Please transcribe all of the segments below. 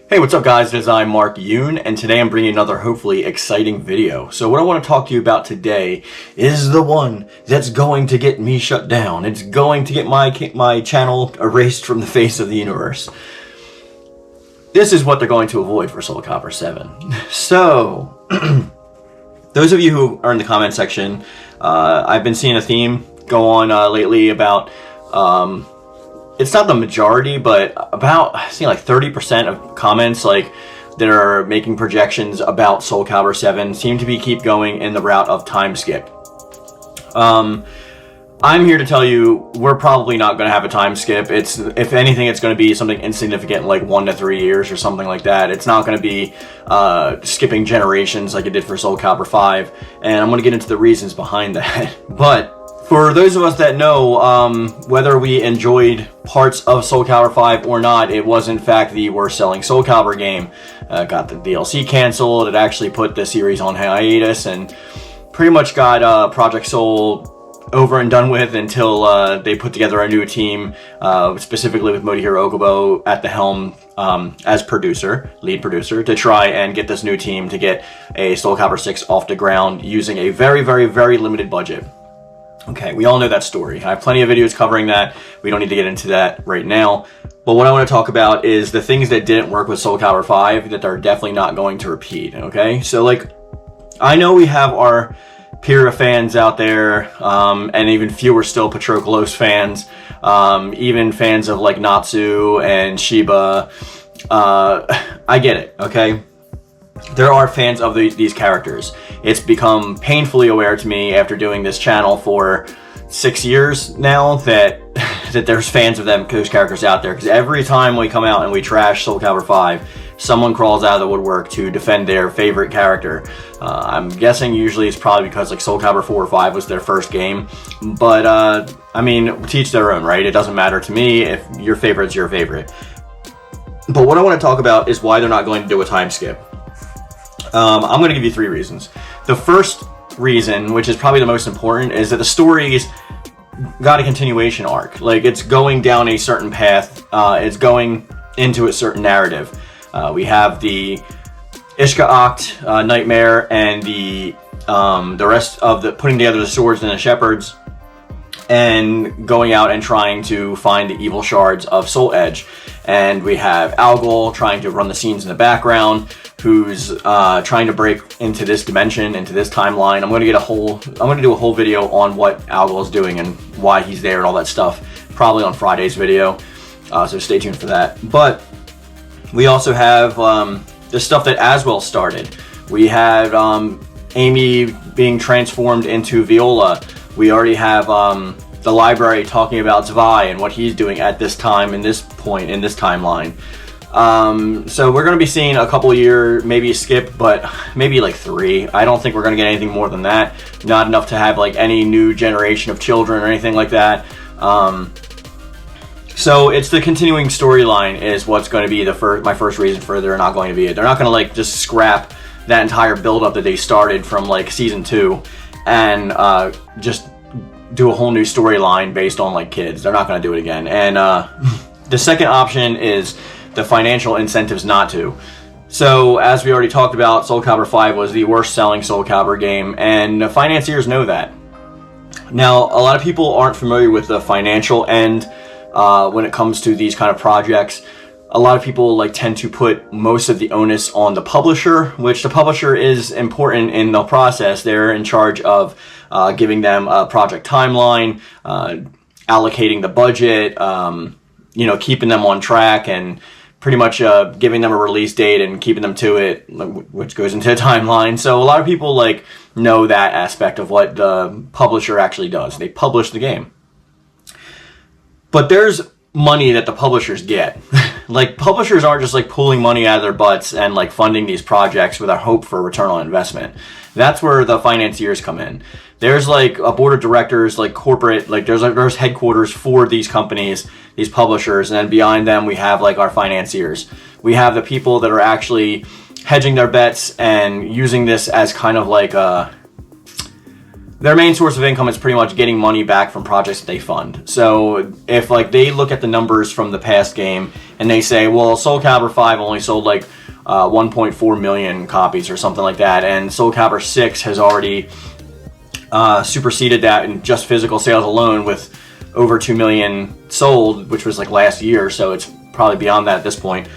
Hey, what's up guys? It is I, Mark Yoon, and today I'm bringing another hopefully exciting video. So what I want to talk to you about today is the one that's going to get me shut down. It's going to get my channel erased from the face of the universe. This is what they're going to avoid for SoulCalibur 7. So, those of you who are in the comment section, I've been seeing a theme go on lately about it's not the majority, but about, I think like 30% of comments that are making projections about SoulCalibur 7 seem to keep going in the route of time skip. I'm here to tell you we're probably not going to have a time skip. If anything, it's going to be something insignificant like 1 to 3 years or something like that. It's not going to be skipping generations like it did for SoulCalibur 5, and I'm going to get into the reasons behind that. But for those of us that know, whether we enjoyed parts of SoulCalibur 5 or not, it was in fact the worst selling SoulCalibur game. Got the DLC canceled, it actually put the series on hiatus, and pretty much got Project Soul over and done with until they put together a new team, specifically with Morihiro Okubo at the helm as lead producer, to try and get this new team to get a SoulCalibur 6 off the ground using a very, very, very limited budget. Okay, we all know that story. I have plenty of videos covering that. We don't need to get into that right now. But what I want to talk about is the things that didn't work with SoulCalibur 5 that are definitely not going to repeat, okay? So, I know we have our peer fans out there, and even fewer still Patroclus fans, even fans of, Natsu and Shiba. I get it, okay? There are fans of these characters. It's become painfully aware to me after doing this channel for 6 years now that there's fans of those characters out there, because every time we come out and we trash SoulCalibur 5, someone crawls out of the woodwork to defend their favorite character. I'm guessing usually it's probably because SoulCalibur 4 or 5 was their first game, but I mean, teach their own, right? It doesn't matter to me. If your favorite's your favorite. But what I want to talk about is why they're not going to do a time skip. I'm going to give you 3 reasons. The first reason, which is probably the most important, is that the story's got a continuation arc. It's going down a certain path. It's going into a certain narrative. We have the Ishka Oct nightmare and the rest of the putting together the swords and the shepherds and going out and trying to find the evil shards of Soul Edge. And we have Algol trying to run the scenes in the background, who's trying to break into this dimension, into this timeline. I'm going to do a whole video on what Algol is doing and why he's there and all that stuff, probably on Friday's video. So stay tuned for that. But we also have the stuff that Aswell started. We have Amy being transformed into Viola. We already have the library talking about Zwei and what he's doing at this time, in this point, in this timeline. So we're going to be seeing a couple year, maybe skip, but maybe 3. I don't think we're going to get anything more than that. Not enough to have any new generation of children or anything like that. So it's the continuing storyline is what's going to be my first reason for they're not going to be it. They're not going to just scrap that entire build-up that they started from season 2 and just do a whole new storyline based on kids. They're not going to do it again. And the second option is the financial incentives not to. So as we already talked about, SoulCalibur 5 was the worst selling SoulCalibur game, and the financiers know that. Now, a lot of people aren't familiar with the financial end when it comes to these kind of projects. A lot of people tend to put most of the onus on the publisher, which the publisher is important in the process. They're in charge of giving them a project timeline, allocating the budget, keeping them on track, and pretty much giving them a release date and keeping them to it, which goes into a timeline. So a lot of people know that aspect of what the publisher actually does. They publish the game. But there's money that the publishers get. Publishers aren't just pulling money out of their butts and funding these projects with a hope for a return on investment. That's where the financiers come in. There's a board of directors, corporate, there's headquarters for these companies, these publishers, and then behind them we have our financiers. We have the people that are actually hedging their bets and using this as kind of their main source of income is pretty much getting money back from projects that they fund. So if like they look at the numbers from the past game and they say, well, SoulCalibur 5 only sold like 1.4 million copies or something like that, and SoulCalibur 6 has already superseded that in just physical sales alone with over 2 million sold, which was like last year, so it's probably beyond that at this point.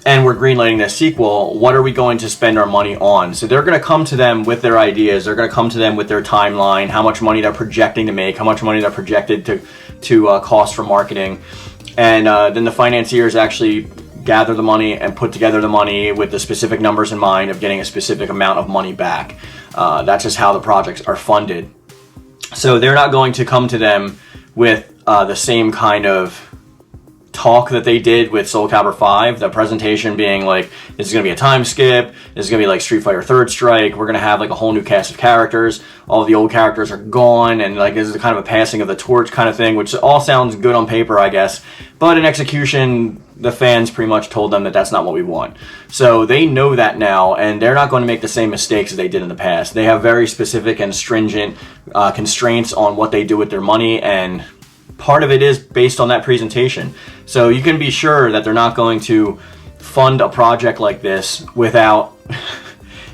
And we're greenlighting this sequel, what are we going to spend our money on? So they're going to come to them with their ideas, they're going to come to them with their timeline, how much money they're projecting to make, how much money they're projected to cost for marketing, and then the financiers actually gather the money and put together the money with the specific numbers in mind of getting a specific amount of money back. That's just how the projects are funded. So they're not going to come to them with the same kind of talk that they did with SoulCalibur 5, the presentation being like, this is going to be a time skip, this is going to be like Street Fighter Third Strike, we're going to have like a whole new cast of characters, all of the old characters are gone, and like this is kind of a passing of the torch kind of thing, which all sounds good on paper, I guess, but in execution, the fans pretty much told them that that's not what we want. So they know that now, and they're not going to make the same mistakes as they did in the past. They have very specific and stringent constraints on what they do with their money, and part of it is based on that presentation. So you can be sure that they're not going to fund a project like this without,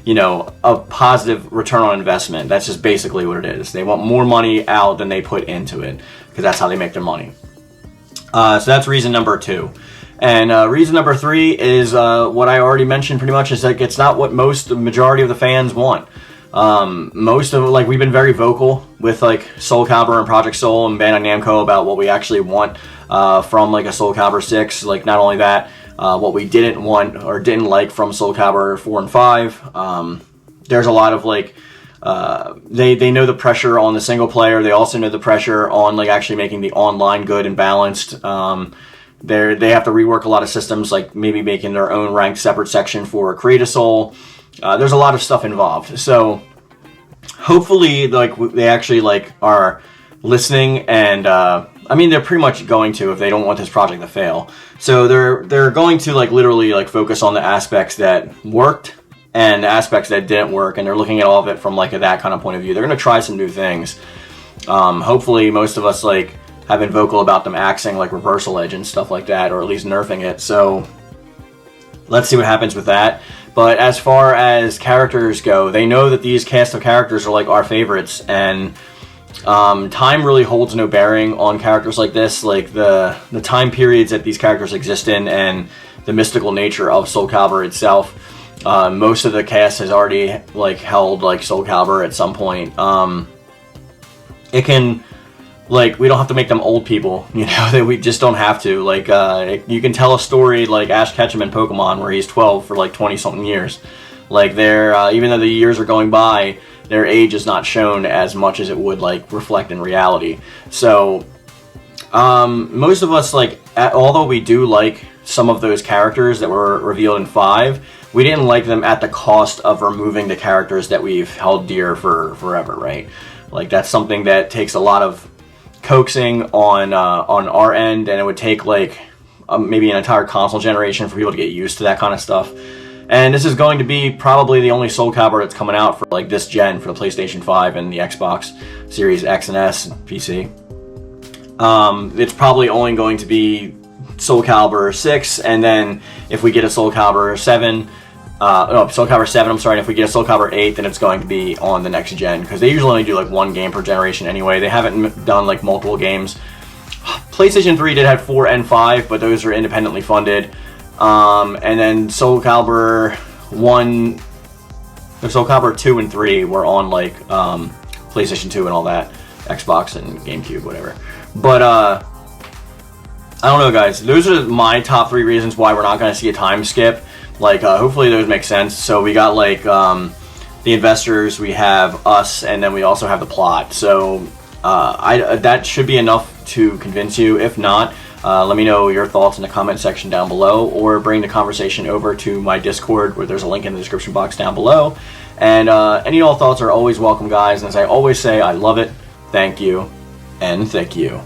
you know, a positive return on investment. That's just basically what it is. They want more money out than they put into it, because that's how they make their money. So that's reason number 2. And reason number 3 is what I already mentioned pretty much, is like it's not what the majority of the fans want. Most of, like, we've been very vocal with like SoulCalibur and Project Soul and Bandai Namco about what we actually want from like a SoulCalibur 6. Like, not only that, what we didn't want or didn't like from SoulCalibur 4 and 5. There's a lot of like they know the pressure on the single player. They also know the pressure on like actually making the online good and balanced. They have to rework a lot of systems, like maybe making their own ranked separate section for Create a Soul. There's a lot of stuff involved, so hopefully like they actually like are listening, and I mean, they're pretty much going to, if they don't want this project to fail. So they're going to like literally like focus on the aspects that worked and the aspects that didn't work, and they're looking at all of it from like that kind of point of view. They're going to try some new things. Hopefully most of us like have been vocal about them axing like Reversal Edge and stuff like that, or at least nerfing it. So let's see what happens with that. But as far as characters go, they know that these cast of characters are like our favorites, and time really holds no bearing on characters like this. Like the time periods that these characters exist in and the mystical nature of SoulCalibur itself. Most of the cast has already like held like SoulCalibur at some point. It can, like, we don't have to make them old people, you know, that we just don't have to. Like, you can tell a story like Ash Ketchum in Pokemon, where he's 12 for like 20-something years. Like, they're, even though the years are going by, their age is not shown as much as it would, like, reflect in reality. So, most of us, like, although we do like some of those characters that were revealed in 5, we didn't like them at the cost of removing the characters that we've held dear for forever, right? Like, that's something that takes a lot of coaxing on our end, and it would take like maybe an entire console generation for people to get used to that kind of stuff. And this is going to be probably the only SoulCalibur that's coming out for like this gen, for the PlayStation 5 and the Xbox Series X and S and PC. It's probably only going to be SoulCalibur 6, and then if we get a SoulCalibur 7, SoulCalibur 7, I'm sorry, and if we get a SoulCalibur 8, then it's going to be on the next gen, because they usually only do like one game per generation anyway. They haven't done like multiple games. PlayStation 3 did have 4 and 5, but those are independently funded. And then SoulCalibur 1, SoulCalibur 2 and 3 were on like PlayStation 2 and all that, Xbox and GameCube, whatever. But I don't know, guys. Those are my top 3 reasons why we're not going to see a time skip. Like, hopefully those make sense. So we got like the investors, we have us, and then we also have the plot. So that should be enough to convince you. If not, let me know your thoughts in the comment section down below, or bring the conversation over to my Discord, where there's a link in the description box down below. And any and all thoughts are always welcome, guys. And as I always say, I love it, thank you, and thank you.